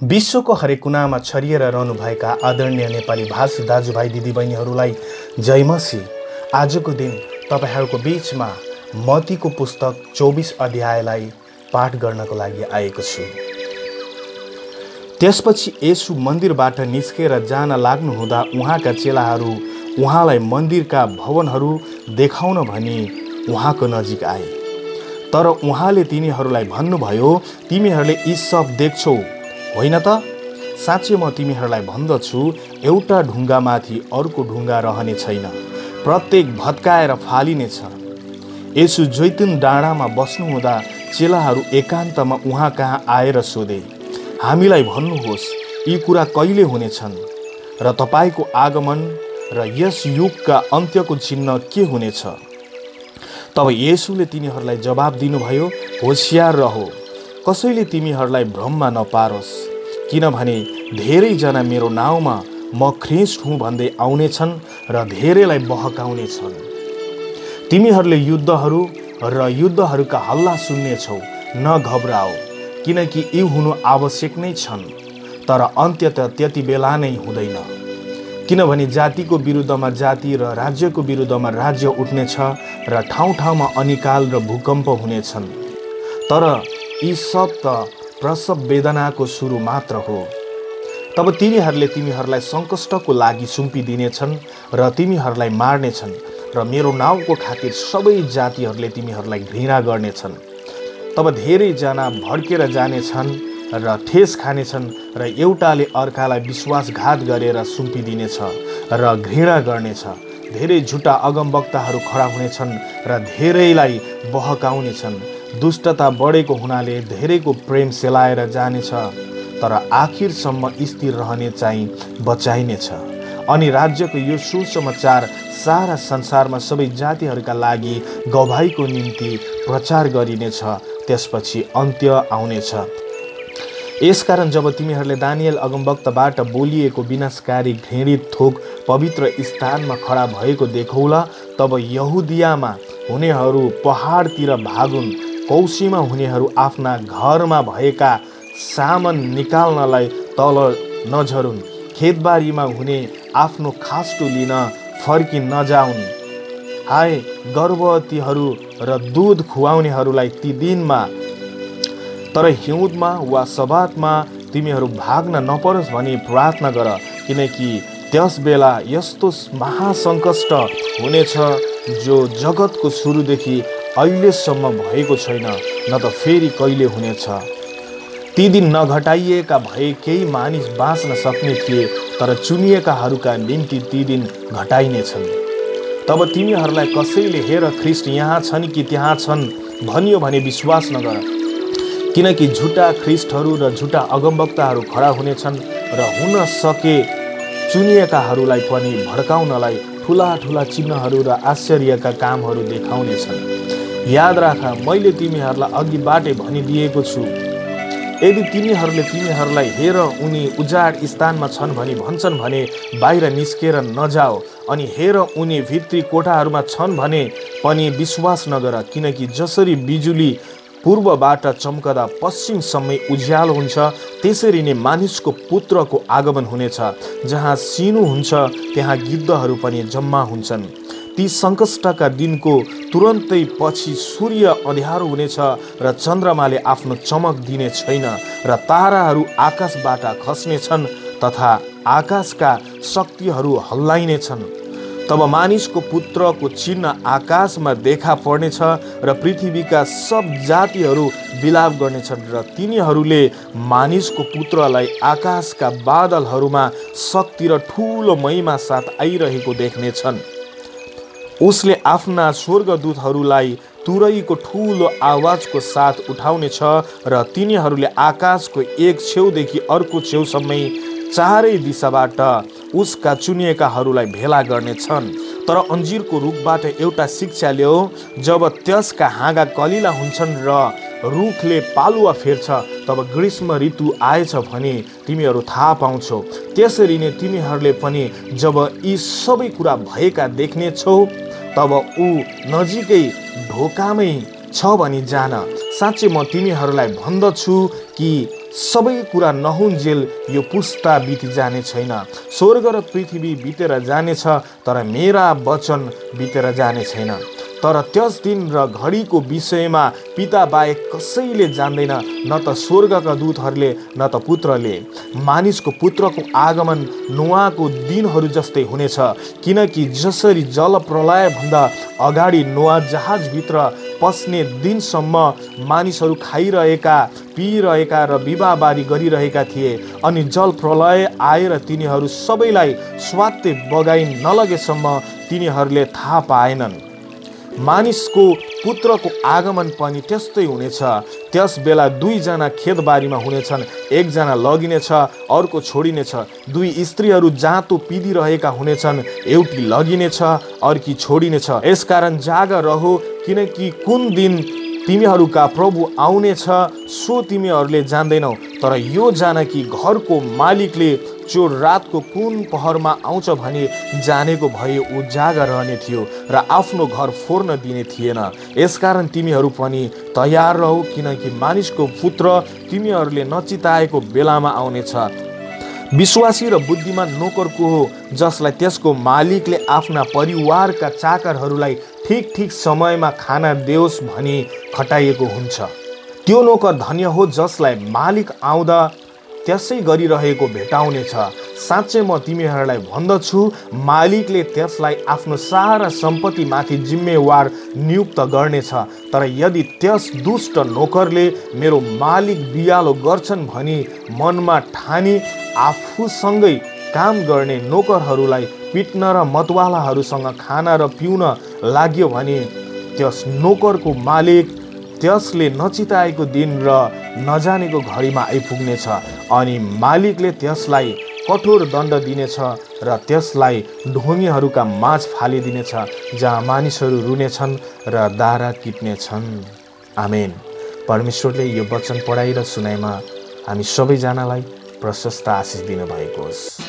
विश्वको हरेक कुनामा छरिएर रहनुभएका आदरणीय नेपाली भाषी दाजुभाइ दिदीबहिनीहरूलाई जय मसी। आजको दिन तपाईहरूको बीचमा मत्तीको पुस्तक 24 अध्यायलाई पाठ गर्नको लागि आएको छु। त्यसपछि येशू मन्दिरबाट निस्केर जान लाग्नुहुँदा उहाँका चेलाहरू उहाँलाई मन्दिरका भवनहरू देखाउन भनी उहाँको नजिक आए। तर उहाँले तिनीहरूलाई भन्नुभयो, तिमीहरूले यी सब देख्छौ होइन त? साँच्चै म तिमीहरूलाई भन्दछु, एउटा ढुङ्गामाथि अर्को ढुङ्गा रहने छैन, प्रत्येक भत्काएर फालिनेछ। येशू जैतुन डाँडामा बस्नुहुँदा चेलाहरू एकान्तमा उहाँ कहाँ आएर सोधे, हामीलाई भन्नुहोस् यी कुरा कहिले हुनेछन् र तपाईँको आगमन र यस युगका अन्त्यको चिन्ह के हुनेछ? तब येशूले तिनीहरूलाई जवाब दिनुभयो, होशियार रहो, कसैले तिमीहरूलाई भ्रममा नपारोस्, किनभने धेरैजना मेरो नाउँमा म ख्रिस्ट हुँ भन्दै आउनेछन् र धेरैलाई बहकाउनेछन्। तिमीहरूले युद्धहरू र युद्धहरूका हल्ला सुन्नेछौ, न घबराओ, किनकि यी हुनु आवश्यक नै छन्, तर अन्त्य त त्यति बेला नै हुँदैन। किनभने जातिको विरुद्धमा जाति र राज्यको विरुद्धमा राज्य उठ्नेछ र ठाउँ ठाउँमा अनिकाल र भूकम्प हुनेछन्। तर यी सब त प्रसव वेदनाको सुरु मात्र हो। तब तिनीहरूले तिमीहरूलाई सङ्कष्टको लागि सुम्पिदिनेछन् र तिमीहरूलाई मार्नेछन् र मेरो नाउँको खातिर सबै जातिहरूले तिमीहरूलाई घृणा गर्नेछन्। तब धेरैजना भड्केर जानेछन् र ठेस खानेछन् र एउटाले अर्कालाई विश्वासघात गरेर सुम्पिदिनेछ र घृणा गर्नेछ। धेरै झुटा अगमवक्ताहरू खडा हुनेछन् र धेरैलाई बहकाउनेछन्। दुष्टता बढेको हुनाले धेरैको प्रेम सेलाएर जानेछ, तर आखिरसम्म स्थिर रहने चाहिँ बचाइनेछ। अनि राज्यको यो सुसमाचार सारा संसारमा सबै जातिहरूका लागि गवाहीको निम्ति प्रचार गरिनेछ, त्यसपछि अन्त्य आउनेछ। यसकारण जब तिमीहरूले दानियल अगमवक्ताबाट बोलिएको विनाशकारी घृणित थोक पवित्र स्थानमा खडा भएको देखौला, तब यहुदियामा हुनेहरू पहाडतिर भागुन्, कौशीमा हुनेहरू आफ्ना घरमा भएका सामान निकाल्नलाई तल नझरुन्, खेतबारीमा हुने आफ्नो खास्टो लिन फर्कि नजाउन्। हाय गर्भवतीहरू र दूध खुवाउनेहरूलाई ती दिनमा, तर हिउँदमा वा सबातमा तिमीहरू भाग्न नपरोस् भनी प्रार्थना गर, किनकि त्यस बेला यस्तो महासङ्कष्ट हुनेछ जो जगतको सुरुदेखि अहिलेसम्म भएको छैन, न त फेरि कहिले हुनेछ। ती दिन नघटाइएका भए केही मानिस बाँच्न सक्ने थिए, तर चुनिएकाहरूका निम्ति ती दिन घटाइनेछन्। तब तिमीहरूलाई कसैले हेर ख्रिस्ट यहाँ छन् कि त्यहाँ छन् भनियो भने विश्वास नगर, किनकि झुटा ख्रिस्टहरू र झुटा अगमवक्ताहरू खडा हुनेछन् र हुन सके चुनिएकाहरूलाई पनि भड्काउनलाई ठुला ठुला चिन्हहरू र आश्चर्यका कामहरू देखाउनेछन्। याद राख, मैले तिमीहरूलाई अघिबाटै भनिदिएको छु। यदि तिनीहरूले तिमीहरूलाई हेर उनी उजाड स्थानमा छन् भनी भन्छन् भने बाहिर निस्केर नजाओ, अनि हेर उनी भित्री कोठाहरूमा छन् भने पनि विश्वास नगर, किनकि जसरी बिजुली पूर्वबाट चम्कदा पश्चिमसम्मै उज्यालो हुन्छ, त्यसरी नै मानिसको पुत्रको आगमन हुनेछ। जहाँ सिनु हुन्छ त्यहाँ गिद्धहरू पनि जम्मा हुन्छन्। ती सङ्कष्टका दिनको तुरन्तै पछि सूर्य अँध्यारो हुनेछ र चन्द्रमाले आफ्नो चमक दिने छैन र ताराहरू आकाशबाट खस्नेछन् तथा आकाशका शक्तिहरू हल्लाइनेछन्। तब मानिसको पुत्रको चिन्ह आकाशमा देखा पर्नेछ र पृथ्वीका सब जातिहरू विलाप गर्नेछन् र तिनीहरूले मानिसको पुत्रलाई आकाशका बादलहरूमा शक्ति र ठुलो महिमा साथ आइरहेको देख्नेछन्। उसले आफ्ना स्वर्गदूतहरूलाई तुरैको ठुलो आवाजको साथ उठाउनेछ र तिनीहरूले आकाशको एक छेउदेखि अर्को छेउसम्मै चारै दिशाबाट उसका चुनिएकाहरूलाई भेला गर्नेछन्। तर अन्जिरको रुखबाट एउटा शिक्षा ल्याऊ, जब त्यसका हाँगा कलिला हुन्छन् र रुखले पालुवा फेर्छ, तब ग्रीष्म ऋतु आएछ भने तिमीहरू थाहा पाउँछौ। त्यसरी नै तिमीहरूले पनि जब यी सबै कुरा भएका देख्नेछौ, तब ऊ नजिकै ढोकामै छ भनी जान। साँच्चै म तिमीहरूलाई भन्दछु कि सबै कुरा नहुन्जेल यो पुस्ता बिति जाने छैन। स्वर्ग र पृथ्वी बितेर जानेछ, तर मेरा वचन बितेर जाने छैन। तर त्यस दिन र घडीको विषयमा पिता बाहेक कसैले जान्दैन, न त स्वर्गका दूतहरूले न त पुत्रले। मानिसको पुत्रको आगमन नोआको दिनहरू जस्तै हुनेछ, किनकि जसरी जल प्रलयभन्दा अगाडि नोआ जहाजभित्र पस्ने दिनसम्म मानिसहरू खाइरहेका, पिइरहेका र विवाहबारी गरिरहेका थिए, अनि जल प्रलय आएर तिनीहरू सबैलाई स्वात्तै बगाइ नलगेसम्म तिनीहरूले थाहा पाएनन्। मानिसको पुत्रको आगमन पनि त्यस्तै हुनेछ। त्यस बेला दुईजना खेतबारीमा हुनेछन्, एकजना लगिनेछ, अर्को छोडिनेछ। दुई स्त्रीहरू जाँतो पिदिरहेका हुनेछन्, एउटी लगिनेछ, अर्की छोडिनेछ। यसकारण जागा रहो, किनकि कुन दिन तिमीहरूका प्रभु आउनेछ सो तिमीहरूले जान्दैनौ। तर यो जान कि घरको मालिकले चोर रातको कुन पहरमा आउँछ भने जानेको भए ऊ जागा रहने थियो र आफ्नो घर फोर्न दिने थिएन। यसकारण तिमीहरू पनि तयार रहो, किनकि मानिसको पुत्र तिमीहरूले नचिताएको बेलामा आउनेछ। विश्वासी र बुद्धिमान नोकरको हो, जसलाई त्यसको मालिकले आफ्ना परिवारका चाकरहरूलाई ठिक ठिक समयमा खाना देओस् भनी खटाइएको हुन्छ। त्यो नोकर धन्य हो जसलाई मालिक आउँदा त्यसै गरिरहेको भेटाउनेछ। साँच्चै म तिमीहरूलाई भन्दछु, मालिकले त्यसलाई आफ्नो सारा सम्पत्तिमाथि जिम्मेवार नियुक्त गर्नेछ। तर यदि त्यस दुष्ट नोकरले मेरो मालिक बिगालो गर्छन् भनी मनमा ठानी आफूसँगै काम गर्ने नोकरहरूलाई पिट्न र मतवालाहरूसँग खाना र पिउन लाग्यो भने त्यस नोकरको मालिक त्यसले नचिताएको दिन र नजानेको घडीमा आइपुग्नेछ, अनि मालिकले त्यसलाई कठोर दण्ड दिनेछ र त्यसलाई ढोंगीहरूका माझ फालिदिनेछ, जहाँ मानिसहरू रुनेछन् र दारा किट्नेछन्। आमेन। परमेश्वरले यो वचन पढाइ र सुनाइमा हामी सबैजनालाई प्रशस्त आशिष दिनुभएको होस्।